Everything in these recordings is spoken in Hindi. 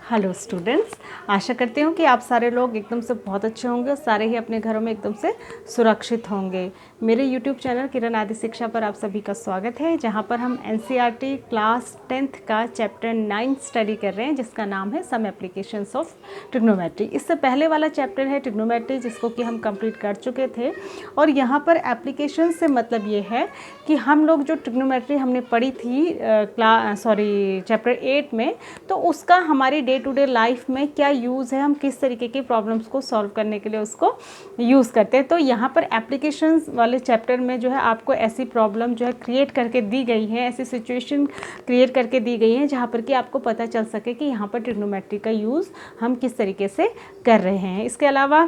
हेलो स्टूडेंट्स, आशा करती हूँ कि आप सारे लोग एकदम से बहुत अच्छे होंगे और सारे ही अपने घरों में एकदम से सुरक्षित होंगे। मेरे यूट्यूब चैनल किरण आदि शिक्षा पर आप सभी का स्वागत है, जहाँ पर हम एनसीईआरटी क्लास 10th का चैप्टर 9 स्टडी कर रहे हैं, जिसका नाम है सम एप्लीकेशंस ऑफ ट्रिग्नोमेट्री। इससे पहले वाला चैप्टर है ट्रिग्नोमेट्री, जिसको कि हम कंप्लीट कर चुके थे। और यहाँ पर एप्लीकेशन से मतलब ये है कि हम लोग जो ट्रिग्नोमेट्री हमने पढ़ी थी चैप्टर 8 में, तो उसका हमारी डे टू डे लाइफ में क्या यूज़ है, हम किस तरीके की प्रॉब्लम्स को सॉल्व करने के लिए उसको यूज़ करते हैं। तो यहाँ पर एप्लीकेशंस वाले चैप्टर में जो है आपको ऐसी प्रॉब्लम जो है क्रिएट करके दी गई है, ऐसी सिचुएशन क्रिएट करके दी गई है जहाँ पर कि आपको पता चल सके कि यहाँ पर ट्रिग्नोमेट्री का यूज़ हम किस तरीके से कर रहे हैं। इसके अलावा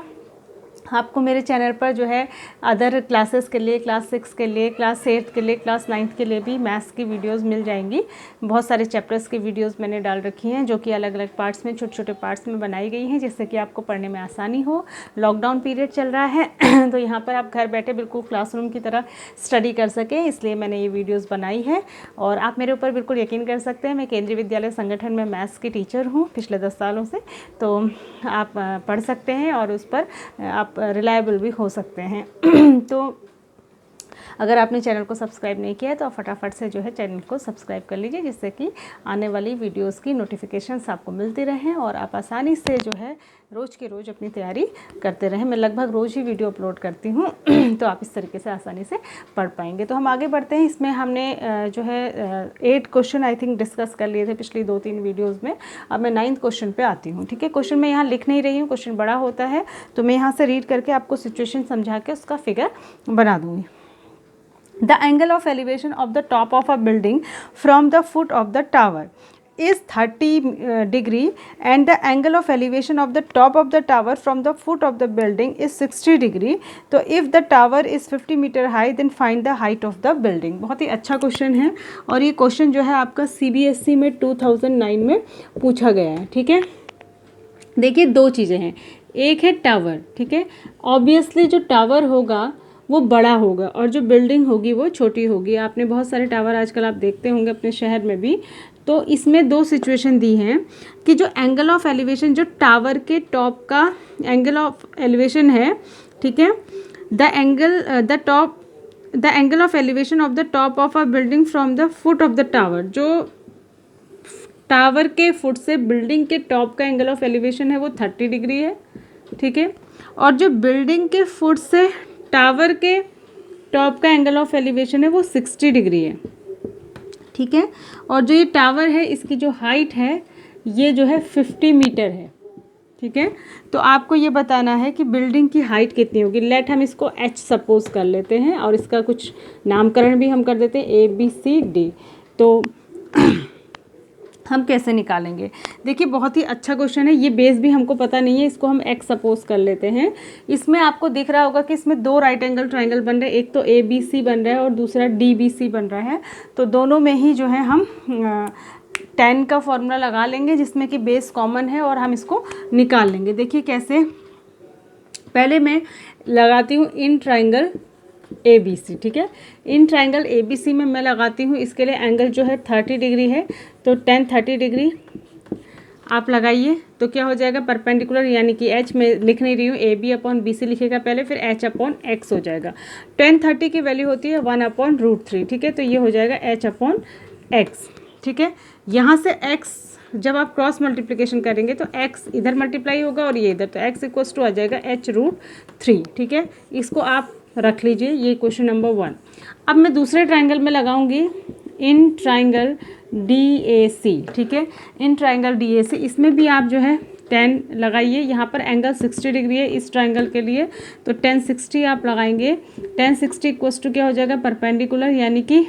आपको मेरे चैनल पर जो है अदर क्लासेस के लिए, क्लास 6 के लिए, क्लास 8 के लिए, क्लास 9 के लिए भी मैथ्स की वीडियोस मिल जाएंगी। बहुत सारे चैप्टर्स की वीडियोस मैंने डाल रखी हैं, जो कि अलग अलग पार्ट्स में, छोटे छोटे पार्ट्स में बनाई गई हैं, जिससे कि आपको पढ़ने में आसानी हो। लॉकडाउन पीरियड चल रहा है तो यहाँ पर आप घर बैठे बिल्कुल क्लासरूम की तरह स्टडी कर सकें, इसलिए मैंने ये वीडियोज़ बनाई है। और आप मेरे ऊपर बिल्कुल यकीन कर सकते हैं, मैं केंद्रीय विद्यालय संगठन में मैथ्स की टीचर हूँ पिछले 10 सालों से। तो आप पढ़ सकते हैं और उस पर आप रिलायबल भी हो सकते हैं तो अगर आपने चैनल को सब्सक्राइब नहीं किया है तो आप फटाफट से जो है चैनल को सब्सक्राइब कर लीजिए, जिससे कि आने वाली वीडियोस की नोटिफिकेशंस आपको मिलती रहें और आप आसानी से जो है रोज़ के रोज़ अपनी तैयारी करते रहें। मैं लगभग रोज़ ही वीडियो अपलोड करती हूँ तो आप इस तरीके से आसानी से पढ़ पाएंगे। तो हम आगे बढ़ते हैं। इसमें हमने जो है 8 क्वेश्चन आई थिंक डिस्कस कर लिए थे पिछली 2-3 वीडियोज़ में। अब मैं 9th क्वेश्चन पर आती हूँ। ठीक है, क्वेश्चन मैं यहाँ लिख नहीं रही हूँ, क्वेश्चन बड़ा होता है तो मैं यहाँ से रीड करके आपको सिचुएशन समझा के उसका फिगर बना दूँगी। The angle of elevation of the top of a building from the foot of the tower is 30 degree and the angle of elevation of the top of the tower from the foot of the building is 60 degree. तो if the tower is 50 meter high then find the height of the building। बहुत ही अच्छा क्वेश्चन है और ये क्वेश्चन जो है आपका CBSE में 2009 में पूछा गया है। ठीक है, देखिए दो चीज़ें हैं, एक है टावर। ठीक है, ऑब्वियसली जो टावर होगा वो बड़ा होगा और जो बिल्डिंग होगी वो छोटी होगी। आपने बहुत सारे टावर आजकल आप देखते होंगे अपने शहर में भी। तो इसमें दो सिचुएशन दी हैं कि जो एंगल ऑफ एलिवेशन, जो टावर के टॉप का एंगल ऑफ एलिवेशन है, ठीक है, the angle of elevation of the top of a building from the foot of the tower, जो टावर के फुट से बिल्डिंग के टॉप का एंगल ऑफ एलिवेशन है वो 30 डिग्री है। ठीक है, और जो बिल्डिंग के फुट से टावर के टॉप का एंगल ऑफ एलिवेशन है वो 60 डिग्री है। ठीक है, और जो ये टावर है इसकी जो हाइट है ये जो है 50 मीटर है। ठीक है, तो आपको ये बताना है कि बिल्डिंग की हाइट कितनी होगी। लेट हम इसको H सपोज कर लेते हैं और इसका कुछ नामकरण भी हम कर देते हैं ABCD। तो हम कैसे निकालेंगे, देखिए बहुत ही अच्छा क्वेश्चन है। ये बेस भी हमको पता नहीं है, इसको हम X सपोज कर लेते हैं। इसमें आपको दिख रहा होगा कि इसमें 2 राइट एंगल ट्राइंगल बन रहे हैं, एक तो ABC बन रहा है और दूसरा DBC बन रहा है। तो दोनों में ही जो है हम tan का फॉर्मूला लगा लेंगे, जिसमें कि बेस कॉमन है और हम इसको निकाल लेंगे। देखिए कैसे, पहले मैं लगाती हूँ इन ट्राइंगल ABC। ठीक है, इन ट्राइंगल ABC में मैं लगाती हूँ, इसके लिए एंगल जो है 30 डिग्री है, तो tan 30 डिग्री आप लगाइए तो क्या हो जाएगा, परपेंडिकुलर, यानी कि H में लिख नहीं रही हूँ, AB/BC लिखेगा पहले, फिर H/X हो जाएगा। tan 30 की वैल्यू होती है 1/√3। ठीक है, तो ये हो जाएगा H/X। ठीक है, यहाँ से X जब आप क्रॉस मल्टीप्लिकेशन करेंगे तो X इधर मल्टीप्लाई होगा और ये इधर, तो X इक्वल्स टू आ जाएगा H√3। ठीक है, इसको आप रख लीजिए, ये क्वेश्चन नंबर 1। अब मैं दूसरे ट्राइंगल में लगाऊंगी इन ट्राइंगल DAC। ठीक है, इन ट्राइंगल DAC, इसमें भी आप जो है tan लगाइए। यहाँ पर एंगल 60 डिग्री है इस ट्राइंगल के लिए, तो tan 60 आप लगाएंगे। tan 60 इक्वल्स टू क्या हो जाएगा, परपेंडिकुलर, यानी कि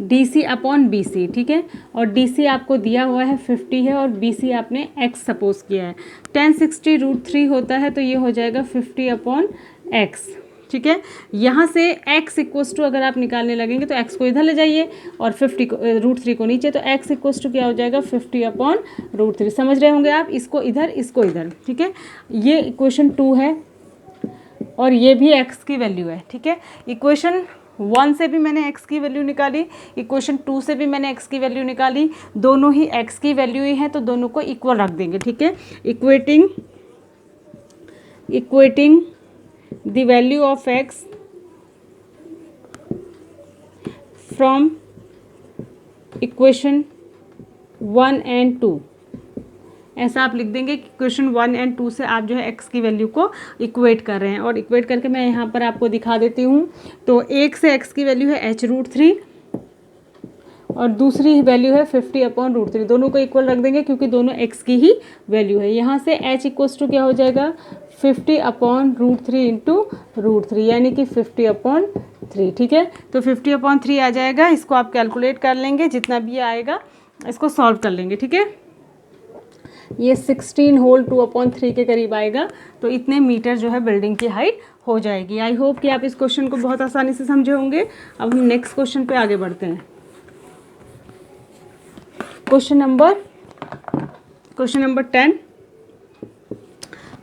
DC/BC। ठीक है, और DC आपको दिया हुआ है 50 है और BC आपने X सपोज किया है। tan 60 √3 होता है, तो ये हो जाएगा 50/X। ठीक है, यहाँ से X इक्वल्स टू अगर आप निकालने लगेंगे तो X को इधर ले जाइए और 50 को √3 को नीचे, तो X इक्वल्स टू क्या हो जाएगा, 50/√3। समझ रहे होंगे आप, इसको इधर, इसको इधर। ठीक है, ये इक्वेशन 2 है और ये भी X की वैल्यू है। ठीक है, इक्वेशन 1 से भी मैंने x की वैल्यू निकाली, इक्वेशन 2 से भी मैंने x की वैल्यू निकाली, दोनों ही x की वैल्यू ही हैं तो दोनों को इक्वल रख देंगे, ठीक है। Equating the value of x from equation 1 and 2, ऐसा आप लिख देंगे कि क्वेश्चन 1 एंड 2 से आप जो है x की वैल्यू को इक्वेट कर रहे हैं। और इक्वेट करके मैं यहाँ पर आपको दिखा देती हूँ। तो एक से x की वैल्यू है h√3 और दूसरी वैल्यू है 50/√3, दोनों को इक्वल रख देंगे क्योंकि दोनों x की ही वैल्यू है। यहाँ से h इक्वल्स टू क्या हो जाएगा 50/√3 इंटू √3 यानी कि 50/3, ठीक है। तो 50/3 आ जाएगा, इसको आप कैलकुलेट कर लेंगे, जितना भी आएगा इसको सॉल्व कर लेंगे, ठीक है। ये 16 होल 2/3 के करीब आएगा। तो इतने मीटर जो है बिल्डिंग की हाइट हो जाएगी। आई होप कि आप इस क्वेश्चन को बहुत आसानी से समझे होंगे। अब हम नेक्स्ट क्वेश्चन पे आगे बढ़ते हैं। क्वेश्चन नंबर 10,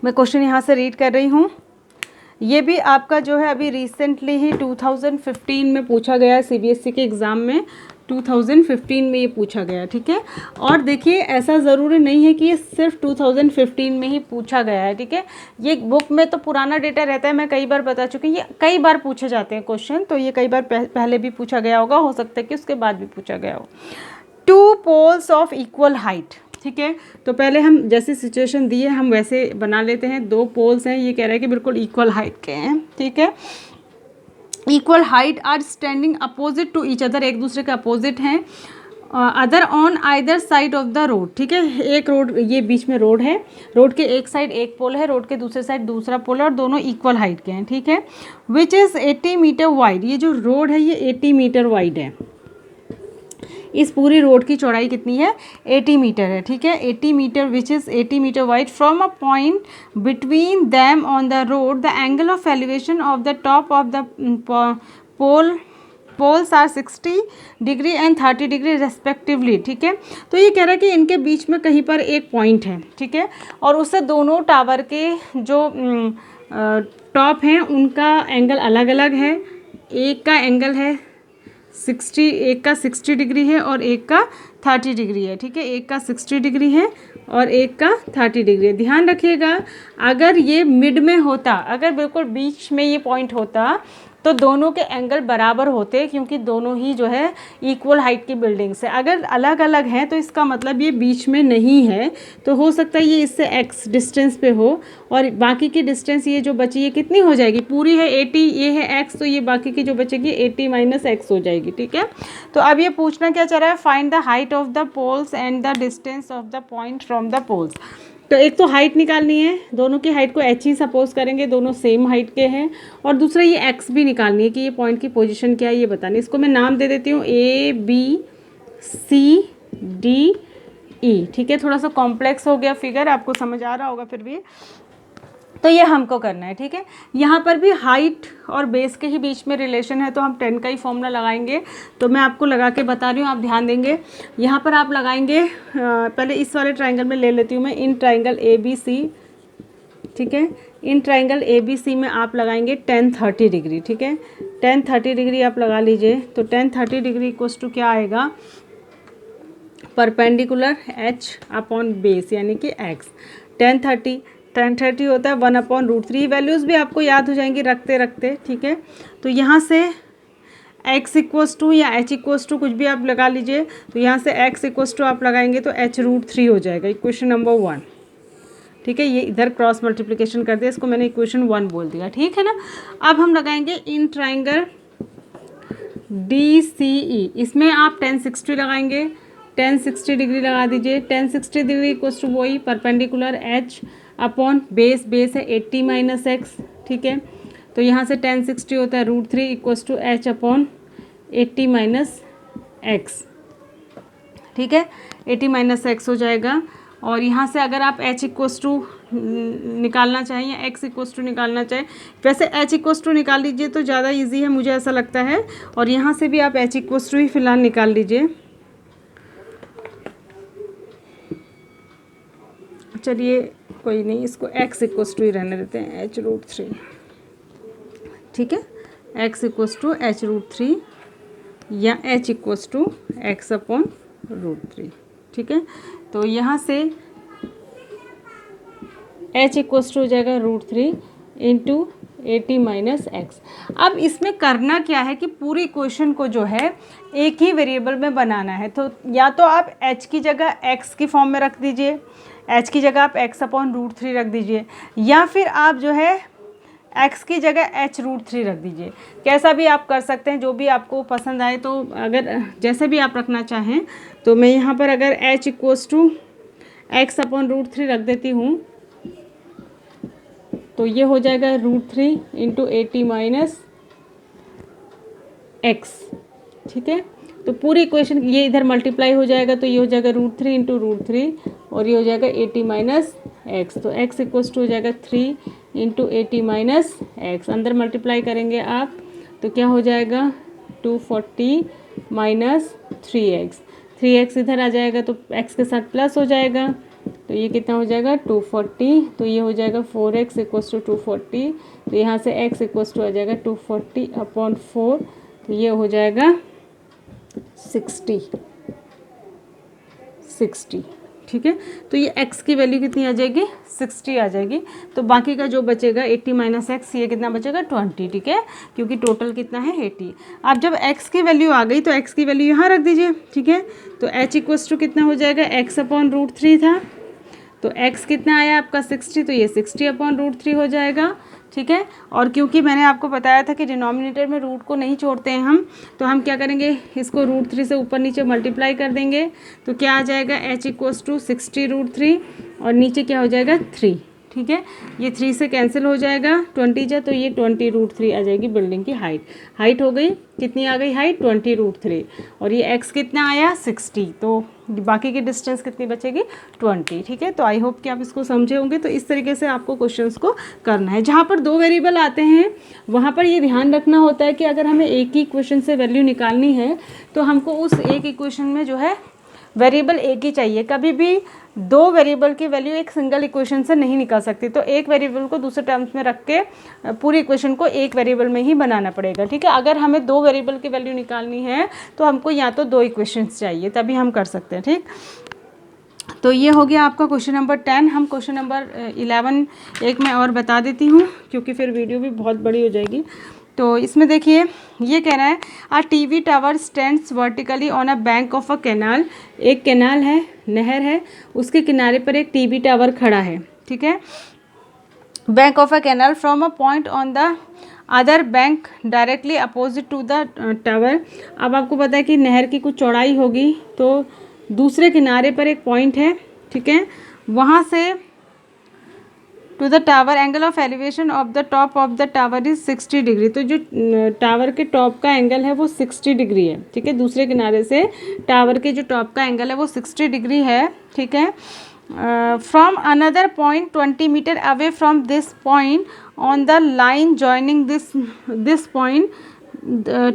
मैं क्वेश्चन यहाँ से रीड कर रही हूँ। ये भी आपका जो है अभी रिसेंटली ही 2015 में पूछा गया है, CBSE के एग्ज़ाम में 2015 में ये पूछा गया, ठीक है। और देखिए ऐसा ज़रूरी नहीं है कि ये सिर्फ 2015 में ही पूछा गया है, ठीक है। ये बुक में तो पुराना डेटा रहता है, मैं कई बार बता चुकी हूँ, ये कई बार पूछे जाते हैं क्वेश्चन, तो ये कई बार पहले भी पूछा गया होगा, हो सकता है कि उसके बाद भी पूछा गया हो। 2 पोल्स ऑफ इक्वल हाइट, ठीक है। तो पहले हम जैसे सिचुएशन दी है हम वैसे बना लेते हैं। 2 पोल्स हैं, ये कह रहा है कि बिल्कुल इक्वल हाइट के हैं, ठीक है। Equal height are standing opposite to each other, एक दूसरे के अपोजिट हैं। Other on either side of the road, ठीक है। एक रोड, ये बीच में रोड है, रोड के एक साइड एक पोल है, रोड के दूसरे साइड दूसरा पोल है और दोनों इक्वल हाइट के हैं, ठीक है। विच इज़ 80 मीटर वाइड, ये जो रोड है ये 80 मीटर वाइड है। इस पूरी रोड की चौड़ाई कितनी है 80 मीटर है, ठीक है। 80 metre which is 80 metre wide. From a point between them on the road the angle of elevation of the top of the poles are 60 degree and 30 degree respectively, ठीक है। तो ये कह रहा है कि इनके बीच में कहीं पर एक पॉइंट है, ठीक है, और उससे दोनों टावर के जो टॉप हैं उनका एंगल अलग अलग है। एक का एंगल है 60, एक का 60 डिग्री है और एक का 30 डिग्री है, ठीक है। एक का 60 डिग्री है और एक का 30 डिग्री है। ध्यान रखिएगा, अगर ये मिड में होता, अगर बिल्कुल बीच में ये पॉइंट होता तो दोनों के एंगल बराबर होते, क्योंकि दोनों ही जो है इक्वल हाइट की बिल्डिंग्स है। अगर अलग अलग हैं तो इसका मतलब ये बीच में नहीं है, तो हो सकता है ये इससे x डिस्टेंस पे हो और बाकी की डिस्टेंस ये जो बची ये कितनी हो जाएगी, पूरी है 80, ये है x, तो ये बाकी की जो बचेगी 80 - x हो जाएगी, ठीक है। तो अब ये पूछना क्या चाह रहा है, find the height of the poles and the distance of the point from the poles. तो एक तो हाइट निकालनी है, दोनों की हाइट को h ही सपोज करेंगे, दोनों सेम हाइट के हैं, और दूसरा ये x भी निकालनी है कि ये पॉइंट की पोजीशन क्या है ये बतानी। इसको मैं नाम दे देती हूँ ABCDE, ठीक है। थोड़ा सा कॉम्प्लेक्स हो गया फिगर, आपको समझ आ रहा होगा फिर भी। तो ये हमको करना है, ठीक है। यहाँ पर भी हाइट और बेस के ही बीच में रिलेशन है, तो हम 10 का ही फॉर्मूला लगाएंगे। तो मैं आपको लगा के बता रही हूँ, आप ध्यान देंगे। यहाँ पर आप लगाएंगे, पहले इस वाले ट्राइंगल में ले लेती हूँ मैं, इन ट्राइंगल ABC, ठीक है। इन ट्राइंगल ABC में आप लगाएंगे 10 30 डिग्री, ठीक है। 10 30 डिग्री आप लगा लीजिए। तो 10 30 डिग्री इक्वल्स टू क्या आएगा, परपेंडिकुलर h/बेस यानी कि x। 10 30 होता है 1/√3। वैल्यूज़ भी आपको याद हो जाएंगी रखते रखते, ठीक है। तो यहाँ से x इक्वल्स टू या h इक्वल्स टू कुछ भी आप लगा लीजिए। तो यहाँ से x इक्वल्स टू आप लगाएंगे तो h√3 हो जाएगा, इक्वेशन नंबर 1, ठीक है। ये इधर क्रॉस मल्टीप्लिकेशन कर दिया, इसको मैंने इक्वेशन 1 बोल दिया, ठीक है ना। अब हम लगाएंगे इन ट्राइंगल DCE, इसमें आप 10 60 लगाएंगे, 10 60 डिग्री लगा दीजिए। 10 60 डिग्री इक्वल्स टू वही परपेंडिकुलर h/बेस, बेस है 80 - x, ठीक है। तो यहाँ से 10 60 होता है √3 इक्वल्स टू h/80 - x, ठीक है। 80 - x हो जाएगा। और यहाँ से अगर आप h इक्वल्स टू निकालना चाहें या x इक्वल्स टू निकालना चाहें, वैसे h इक्वल्स टू निकाल लीजिए तो ज़्यादा इजी है, मुझे ऐसा लगता है। और यहाँ से भी आप h इक्वल्स टू ही फिलहाल निकाल लीजिए। चलिए कोई नहीं, इसको x इक्वल्स टू ही रहने देते हैं, h√3, ठीक है। X equals to H root three या H equals to x upon root three. ठीक है, तो यहाँ से एच इक्वस टू हो जाएगा root three into eighty minus x. अब इसमें करना क्या है कि पूरी इक्वेशन को जो है एक ही वेरिएबल में बनाना है। तो या तो आप h की जगह x की फॉर्म में रख दीजिए, h की जगह आप x अपॉन रूट थ्री रख दीजिए, या फिर आप जो है x की जगह h रूट थ्री रख दीजिए। कैसा भी आप कर सकते हैं, जो भी आपको पसंद आए। तो अगर जैसे भी आप रखना चाहें, तो मैं यहाँ पर अगर h equals to x upon root three रख देती हूँ, तो ये हो जाएगा root three into eighty minus x. ठीक है, तो पूरी इक्वेशन ये इधर मल्टीप्लाई हो जाएगा, तो ये हो जाएगा root three into root three और ये हो जाएगा एटी माइनस एक्स। तो एक्स इक्वस टू हो जाएगा three into eighty minus x. अंदर मल्टीप्लाई करेंगे आप तो क्या हो जाएगा 240 minus three x. Three x इधर आ जाएगा तो एक्स के साथ प्लस हो जाएगा, तो ये कितना हो जाएगा 240। तो ये हो जाएगा 4x इक्वस टू 240। तो यहाँ से x इक्वस टू आ जाएगा 240 अपॉन 4, तो ये हो जाएगा 60। ठीक है, तो ये x की वैल्यू कितनी आ जाएगी 60 आ जाएगी। तो बाकी का जो बचेगा 80 माइनस एक्स, ये कितना बचेगा 20। ठीक है, क्योंकि टोटल कितना है 80। अब जब x की वैल्यू आ गई तो x की वैल्यू यहाँ रख दीजिए। ठीक है, तो h इक्वस टू कितना हो जाएगा x अपॉन रूट थ्री था, तो x कितना आया आपका 60, तो ये 60 अपॉन रूट थ्री हो जाएगा। ठीक है, और क्योंकि मैंने आपको बताया था कि डिनोमिनेटर में रूट को नहीं छोड़ते हैं हम, तो हम क्या करेंगे, इसको रूट थ्री से ऊपर नीचे मल्टीप्लाई कर देंगे। तो क्या आ जाएगा h equals to 60 root three और नीचे क्या हो जाएगा 3। ठीक है, ये 3 से कैंसिल हो जाएगा 20 जा, तो ये 20 रूट थ्री आ जाएगी बिल्डिंग की हाइट हो गई। कितनी आ गई हाइट 20 रूट थ्री, और ये x कितना आया 60, तो बाकी की डिस्टेंस कितनी बचेगी 20। ठीक है, तो आई होप कि आप इसको समझे होंगे। तो इस तरीके से आपको क्वेश्चंस को करना है। जहाँ पर दो वेरिएबल आते हैं वहाँ पर ये ध्यान रखना होता है कि अगर हमें एक ही इक्वेशन से वैल्यू निकालनी है तो हमको उस एक इक्वेशन में जो है वेरिएबल एक ही चाहिए। कभी भी दो वेरिएबल की वैल्यू एक सिंगल इक्वेशन से नहीं निकल सकती। तो एक वेरिएबल को दूसरे टर्म्स में रख के पूरी इक्वेशन को एक वेरिएबल में ही बनाना पड़ेगा। ठीक है, अगर हमें दो वेरिएबल की वैल्यू निकालनी है तो हमको या तो दो इक्वेशंस चाहिए, तभी हम कर सकते हैं। ठीक, तो ये हो गया आपका क्वेश्चन नंबर 10। हम क्वेश्चन नंबर 11 एक मैं और बता देती हूँ, क्योंकि फिर वीडियो भी बहुत बड़ी हो जाएगी। तो इसमें देखिए ये कह रहा है a TV tower stands vertically on a bank of a canal. एक कैनाल है, नहर है, उसके किनारे पर एक टीवी टावर खड़ा है। ठीक है, bank of a canal from a point on the other bank directly opposite to the tower. अब आपको पता है कि नहर की कुछ चौड़ाई होगी, तो दूसरे किनारे पर एक पॉइंट है। ठीक है, वहाँ से to the tower angle of elevation of the top of the tower is 60 degree. तो जो टावर के टॉप का एंगल है वो 60 डिग्री है। ठीक है, दूसरे किनारे से टावर के जो टॉप का एंगल है वो 60 डिग्री है। ठीक है, from another point 20 metre away from this point on the line joining this point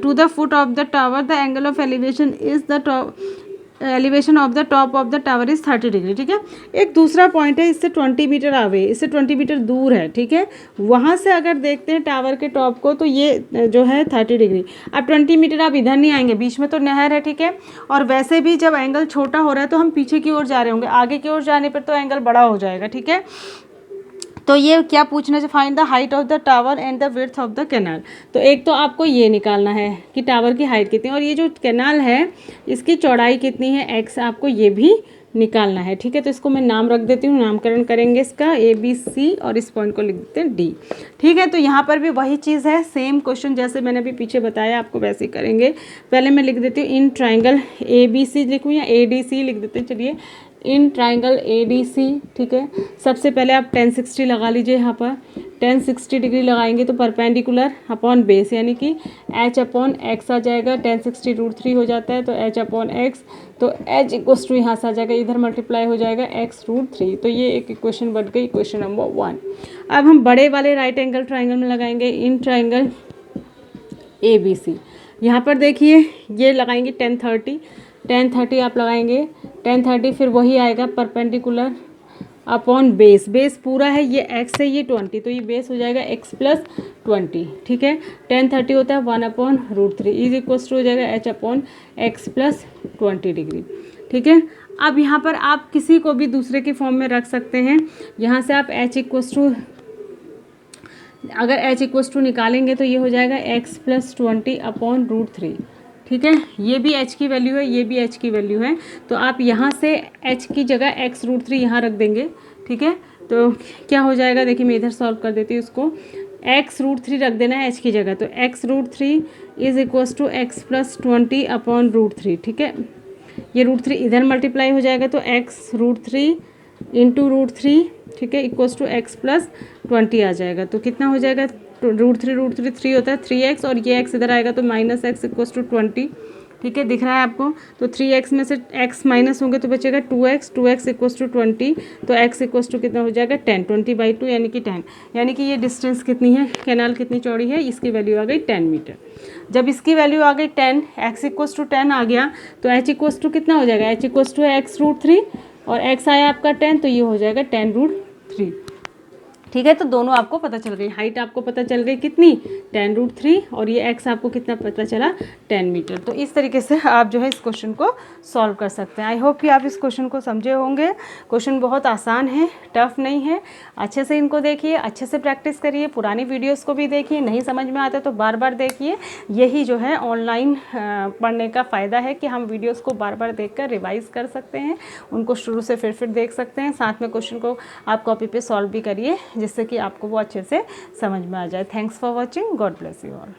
to the foot of the tower the angle of elevation is the elevation of the top of the tower is 30 degree. ठीक है, एक दूसरा पॉइंट है, इससे 20 मीटर आवे, इससे 20 मीटर दूर है। ठीक है, वहाँ से अगर देखते हैं टावर के टॉप को तो ये जो है 30 डिग्री। अब 20 मीटर आप इधर नहीं आएंगे, बीच में तो नहर है। ठीक है, और वैसे भी जब एंगल छोटा हो रहा है तो हम पीछे की ओर जा रहे होंगे, आगे की ओर जाने पर तो एंगल बड़ा हो जाएगा। ठीक है, तो ये क्या पूछना है, find the height of the tower and the width of the canal. तो एक तो आपको ये निकालना है कि टावर की हाइट कितनी है, और ये जो कैनाल है इसकी चौड़ाई कितनी है एक्स, आपको ये भी निकालना है। ठीक है, तो इसको मैं नाम रख देती हूँ, नामकरण करेंगे इसका ABC और इस पॉइंट को लिख देते हैं D। ठीक है, तो यहाँ पर भी वही चीज़ है, सेम क्वेश्चन जैसे मैंने अभी पीछे बताया आपको वैसे ही करेंगे। पहले मैं लिख देती हूँ इन ट्राइंगल ABC लिखूँ या ADC लिख देते हैं। चलिए, इन ट्राइंगल ADC। ठीक है, सबसे पहले आप 1060 लगा लीजिए। यहाँ पर 1060 डिग्री लगाएंगे तो परपेंडिकुलर अपॉन बेस, यानी कि h अपॉन एक्स आ जाएगा। 1060 रूट थ्री हो जाता है तो h अपॉन एक्स, तो h इक्वस टू यहाँ से आ जाएगा, इधर मल्टीप्लाई हो जाएगा x रूट थ्री। तो ये एक इक्वेशन बन गई, इक्वेशन नंबर 1। अब हम बड़े वाले राइट एंगल ट्राइंगल में लगाएंगे इन ट्राइंगल ABC। यहाँ पर देखिए ये लगाएंगे 1030 आप लगाएंगे 1030, फिर वही आएगा परपेंडिकुलर अपॉन बेस, बेस पूरा है ये x है ये 20, तो ये बेस हो जाएगा x प्लस 20, ठीक है। tan 30 होता है 1/√3 इज इक्वल्स टू हो जाएगा h upon x plus 20 degree, ठीक है। अब यहाँ पर आप किसी को भी दूसरे की फॉर्म में रख सकते हैं। यहाँ से आप h इक्वल्स टू, अगर h इक्वल्स टू निकालेंगे तो ये हो जाएगा x प्लस 20/√3, ठीक है। ये भी h की वैल्यू है, ये भी h की वैल्यू है, तो आप यहाँ से h की जगह x√3 यहाँ रख देंगे, ठीक है। तो क्या हो जाएगा, देखिए मैं इधर सॉल्व कर देती हूँ उसको, x√3 रख देना है h की जगह, तो x√3 is equals to x plus 20/√3, ठीक है। ये √3 इधर मल्टीप्लाई हो जाएगा तो x√3 इंटू √3, ठीक है, इक्वल्स टू x प्लस 20 आ जाएगा। तो कितना हो जाएगा, √3 3 होता है 3x, और ये x इधर आएगा तो माइनस एक्स इक्वल्स टू 20, ठीक है, दिख रहा है आपको। तो 3x में से x माइनस होंगे तो बचेगा 2x इक्वल्स टू 20, तो x इक्वल्स टू कितना हो जाएगा 10, 20/2 यानी कि 10, यानी कि ये डिस्टेंस कितनी है, कैनाल कितनी चौड़ी है, इसकी वैल्यू आ गई 10 मीटर। जब इसकी वैल्यू आ गई 10, x इक्वल्स टू 10 आ गया, तो h इक्वल्स टू कितना हो जाएगा, h इक्वल्स टू x√3 और x आया आपका 10, तो ये हो जाएगा 10√3, ठीक है। तो दोनों आपको पता चल गई, हाइट आपको पता चल गई कितनी 10√3 और ये x आपको कितना पता चला 10 मीटर। तो इस तरीके से आप जो है इस क्वेश्चन को सॉल्व कर सकते हैं। आई होप कि आप इस क्वेश्चन को समझे होंगे। क्वेश्चन बहुत आसान है, टफ नहीं है। अच्छे से इनको देखिए, अच्छे से प्रैक्टिस करिए, पुरानी वीडियोस को भी देखिए, नहीं समझ में आता तो बार बार देखिए। यही जो है ऑनलाइन पढ़ने का फ़ायदा है कि हम वीडियोज़ को बार बार देख कर रिवाइज़ कर सकते हैं, उनको शुरू से फिर देख सकते हैं, साथ में क्वेश्चन को आप कॉपी पे सॉल्व भी करिए जिससे कि आपको वो अच्छे से समझ में आ जाए। Thanks for watching, God bless you all.